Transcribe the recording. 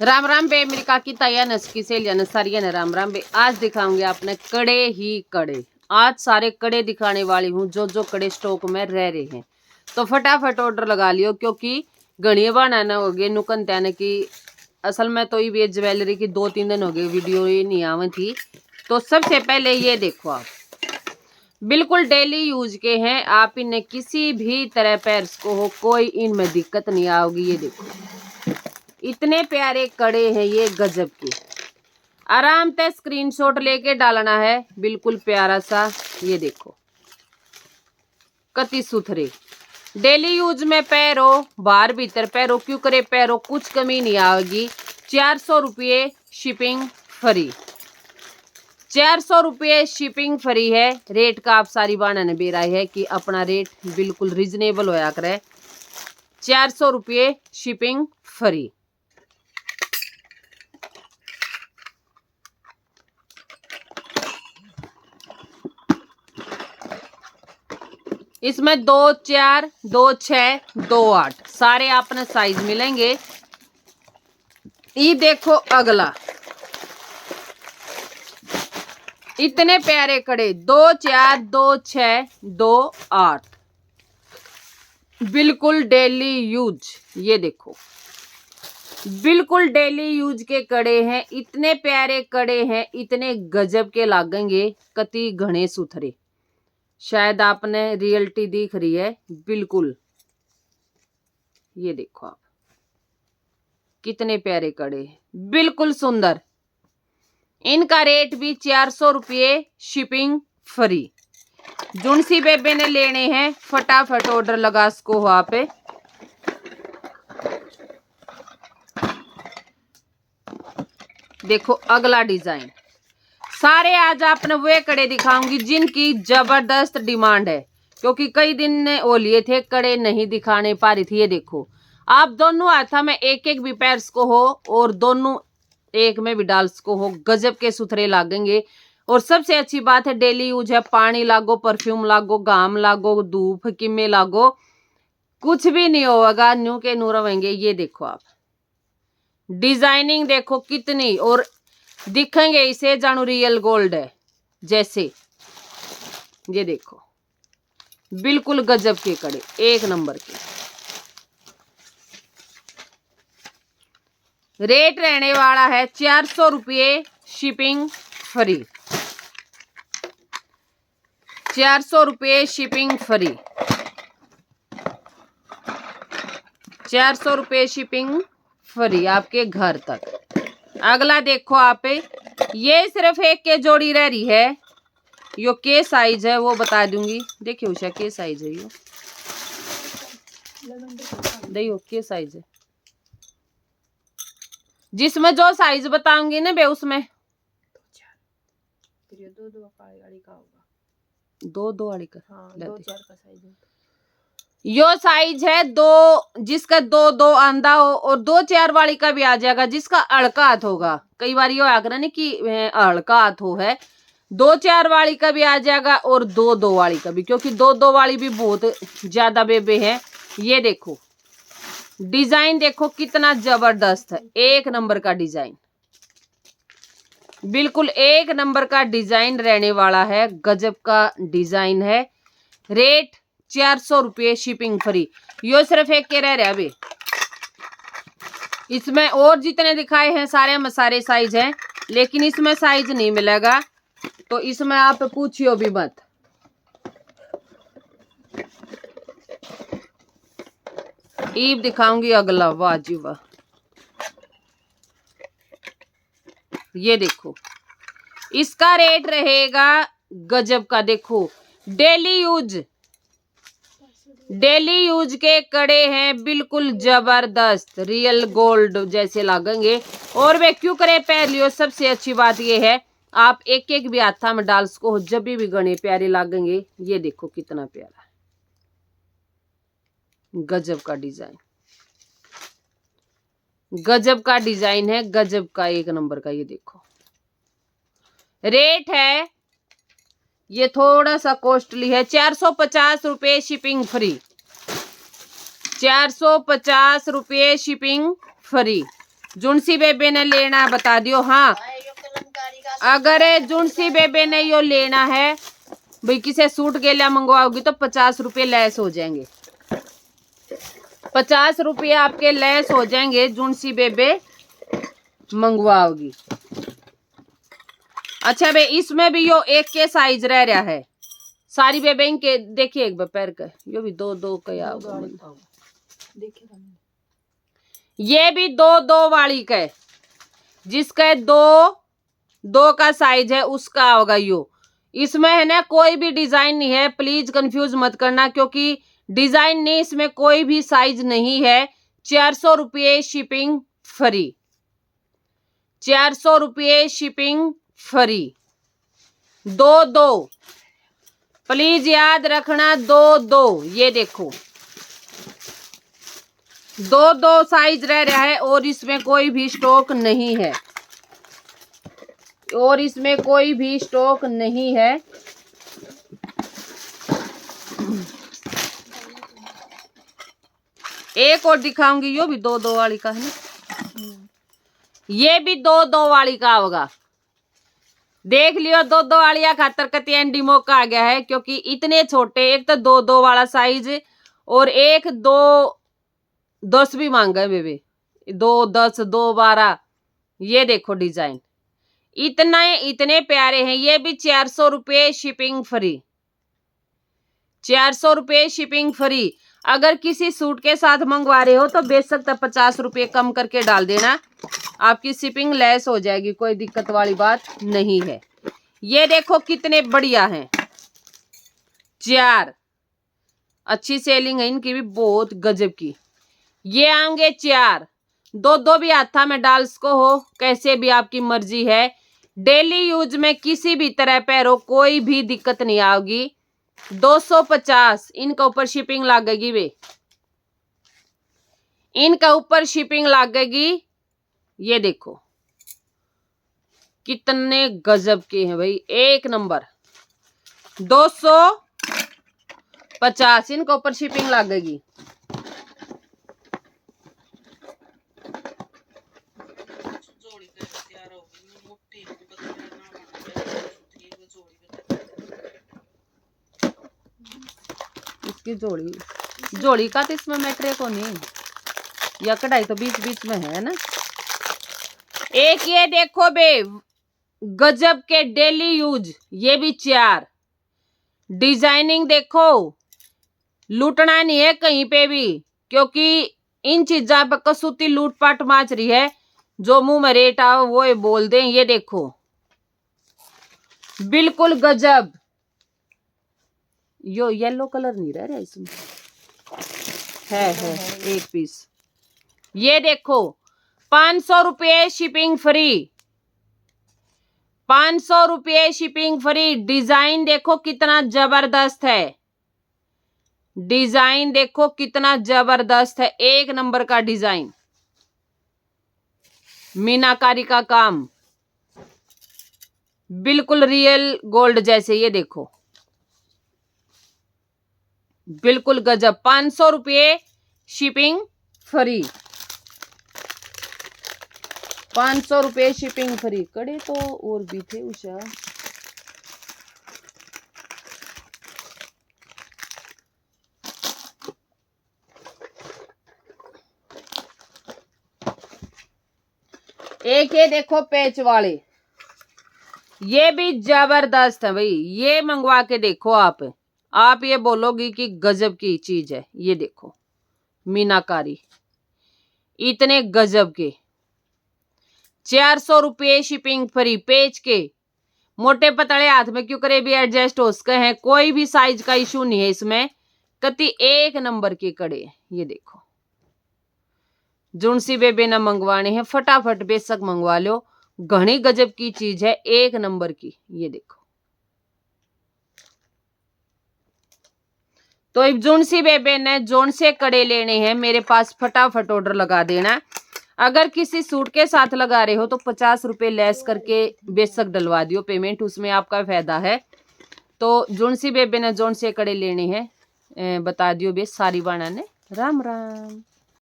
राम राम बे America की ताया नस्की से लिया सारिया ने राम राम बे। आज दिखाऊंगी आपने कड़े ही कड़े। आज सारे कड़े दिखाने वाली हूँ जो कड़े स्टॉक में रह रहे हैं, तो फटाफट ऑर्डर लगा लियो क्योंकि घड़िया बनाना हो गए नुकन त्याने की। असल में तो ये ज्वेलरी की 2-3 दिन हो गए वीडियो ये नहीं आवी थी। तो सबसे पहले ये देखो, आप बिल्कुल डेली यूज के हैं। आप इन्हें किसी भी तरह पैर्स को हो कोई इनमें दिक्कत नहीं आओगी। ये देखो इतने प्यारे कड़े हैं ये, गजब के। आराम से स्क्रीनशॉट लेके डालना है। बिल्कुल प्यारा सा, ये देखो कति सुथरे डेली यूज में पैरो बाहर भीतर पैरो क्यों करे पैरो कुछ कमी नहीं आएगी। 400 रुपये शिपिंग फ्री, 400 रुपये शिपिंग फ्री है। रेट का आप सारी बाना ने बेरा है कि अपना रेट बिल्कुल रिजनेबल होया करे। 400 रुपये शिपिंग फ्री। इसमें 2 4 2 6 2 8 सारे आपने साइज मिलेंगे। ये देखो अगला, इतने प्यारे कड़े 2 4 2 6 2 8 बिल्कुल डेली यूज। ये देखो बिल्कुल डेली यूज के कड़े हैं। इतने प्यारे कड़े हैं, इतने गजब के लागेंगे, कति घने सुथरे। शायद आपने रियलिटी दिख रही है बिल्कुल। ये देखो आप कितने प्यारे कड़े हैं, बिल्कुल सुंदर। इनका रेट भी 400 रुपये शिपिंग फ्री। जुनसी बेबे ने लेने हैं फटाफट ऑर्डर लगा इसको वहां पे। देखो अगला डिजाइन। सारे आज आपने वे कड़े दिखाऊंगी जिनकी जबरदस्त डिमांड है, क्योंकि कई दिन वो लिए थे कड़े नहीं दिखाने पा रही थी। ये देखो आप दोनों हाथा में एक एक भी पैर्स को हो और दोनों एक में भी डाल्स को हो, गजब के सुथरे लागेंगे। और सबसे अच्छी बात है डेली यूज है। पानी लागो, परफ्यूम लागो, घाम लागो, धूप किमे लागो, कुछ भी नहीं होगा, न्यू के नू रहेंगे। ये देखो आप डिजाइनिंग देखो कितनी, और दिखेंगे इसे जानू रियल गोल्ड है जैसे। ये देखो बिल्कुल गजब के कड़े, एक नंबर के। रेट रहने वाला है 400 रुपये शिपिंग फ्री, 400 रुपये शिपिंग फ्री, 400 रुपये शिपिंग फ्री आपके घर तक। अगला देखो आप, ये सिर्फ एक के जोड़ी रह रही है। यो के साइज है वो बता दूंगी। देखिए उषा के साइज है, यो देखियो के साइज है। जिसमें जो साइज बताऊंगी ना बे उसमें 2 वाली का, हाँ, 2 4 का साइज है। यो साइज है 2, जिसका 2 आंदा हो, और 2 4 वाली का भी आ जाएगा जिसका अड़का हाथ होगा। कई बार यो आगरा नहीं कि अड़का हाथ हो है, 2 4 वाली का भी आ जाएगा और 2 वाली का भी, क्योंकि 2 वाली भी बहुत ज्यादा बेबे है। ये देखो डिजाइन देखो कितना जबरदस्त है, एक नंबर का डिजाइन, बिल्कुल एक नंबर का डिजाइन रहने वाला है, गजब का डिजाइन है। रेट 400 रुपये शिपिंग फ्री। यो सिर्फ एक के रह रहा अभी। इसमें और जितने दिखाए हैं सारे में सारे साइज हैं, लेकिन इसमें साइज नहीं मिलेगा, तो इसमें आप पूछियो भी मत। ईब दिखाऊंगी अगला, वाह जी वाह। ये देखो इसका रेट रहेगा गजब का। देखो डेली यूज के कड़े हैं, बिल्कुल जबरदस्त रियल गोल्ड जैसे लागेंगे। और वे क्यों करे पैर लियो, सबसे अच्छी बात ये है आप एक एक भी हाथा में डाल सको, जब भी गणे प्यारे लागेंगे। ये देखो कितना प्यारा, गजब का डिजाइन, गजब का डिजाइन है, गजब का एक नंबर का। ये देखो रेट है, ये थोड़ा सा कॉस्टली है, 450 रुपये शिपिंग फ्री, 450 रुपये शिपिंग फ्री। जुनसी बेबे ने लेना है बता दियो। हाँ, अगर जुनसी बेबे ने यो लेना है भाई, किसे सूट गेला मंगवाओगी तो 50 रुपये लेस हो जाएंगे। 50 रुपये आपके लेस हो जाएंगे जुनसी बेबे मंगवाओगी। अच्छा भाई, इसमें भी यो एक के साइज रह रहा है सारी बेबे इनके। देखिए एक बार पैर का, यो भी 2-2 का ये भी 2-2 वाली का है। जिसका 2-2 का साइज है उसका होगा यो। इसमें है ना कोई भी डिजाइन नहीं है, प्लीज कंफ्यूज मत करना, क्योंकि डिजाइन नहीं, इसमें कोई भी साइज नहीं है। 400 रुपये शिपिंग फ्री, 400 रुपये शिपिंग फ्री। 2-2 प्लीज याद रखना, 2-2। ये देखो 2-2 साइज रह रहा है और इसमें कोई भी स्टॉक नहीं है, और इसमें कोई भी स्टॉक नहीं है। एक और दिखाऊंगी, यो भी 2-2 वाली का है ना, ये भी 2-2 वाली का होगा। देख लियो 2-2 वाली खातर कति एंडी मौका आ गया है, क्योंकि इतने छोटे, एक तो 2-2 वाला साइज और एक 2-10 भी मांगा है बेबी, 2-10 2-12। ये देखो डिजाइन इतने प्यारे हैं। ये भी 400 रुपये शिपिंग फ्री, 400 रुपये शिपिंग फ्री। अगर किसी सूट के साथ मंगवा रहे हो तो बेशक 50 रुपये कम करके डाल देना, आपकी शिपिंग लेस हो जाएगी, कोई दिक्कत वाली बात नहीं है। ये देखो कितने बढ़िया हैं, 4 अच्छी सेलिंग है इनकी भी, बहुत गजब की। ये आएंगे 4, 2-2 भी हाथा में डाल सको हो, कैसे भी आपकी मर्जी है। डेली यूज में किसी भी तरह पहनो, कोई भी दिक्कत नहीं आओगी। 250 इनका ऊपर शिपिंग लगेगी वे, इनका ऊपर शिपिंग लगेगी। ये देखो कितने गजब के हैं भाई, एक नंबर। 250 इनका ऊपर शिपिंग लगेगी। इसकी जोड़ी का तो इसमें मैट्रे को नहीं, या कढ़ाई तो बीच बीच में है ना। एक ये देखो बे गजब के डेली यूज, ये भी 4 डिजाइनिंग देखो, लूटना नहीं है कहीं पे भी, क्योंकि इन चीजा पर कसूती लूटपाट माच रही है। जो मुंह में रेट आओ वो बोल दें। ये देखो बिल्कुल गजब। यो येलो कलर नहीं रह रहा इसमें, है एक पीस। ये देखो 500 रुपये शिपिंग फ्री, 500 रुपये शिपिंग फ्री। डिजाइन देखो कितना जबरदस्त है, डिजाइन देखो कितना जबरदस्त है, एक नंबर का डिजाइन, मीनाकारी का काम, बिल्कुल रियल गोल्ड जैसे। ये देखो बिल्कुल गजब। 500 रुपये शिपिंग फ्री, 500 रुपये शिपिंग फ्री। कड़े तो और भी थे उषा, एक ये देखो पैच वाले, ये भी जबरदस्त है भाई। ये मंगवा के देखो आप ये बोलोगी कि गजब की चीज है। ये देखो मीनाकारी, इतने गजब के। 400 रुपये शिपिंग फ्री। पेज के मोटे पतले हाथ में क्यों करे भी एडजस्ट हो सके हैं, कोई भी साइज का इशू नहीं है इसमें, कति एक नंबर के कड़े। ये देखो जुनसी बेबे ना मंगवाने हैं फटाफट बेशक मंगवा लो, घनी गजब की चीज है, एक नंबर की। ये देखो तो अब जुनसी बेबे ने जोन से कड़े लेने हैं मेरे पास, फटाफट ऑर्डर लगा देना। अगर किसी सूट के साथ लगा रहे हो तो 50 रुपये लेस करके बेशक डलवा दियो पेमेंट, उसमें आपका फायदा है। तो जुनसी बेबे ने जोन से कड़े लेने हैं बता दियो बे। सारी बाणा ने राम राम।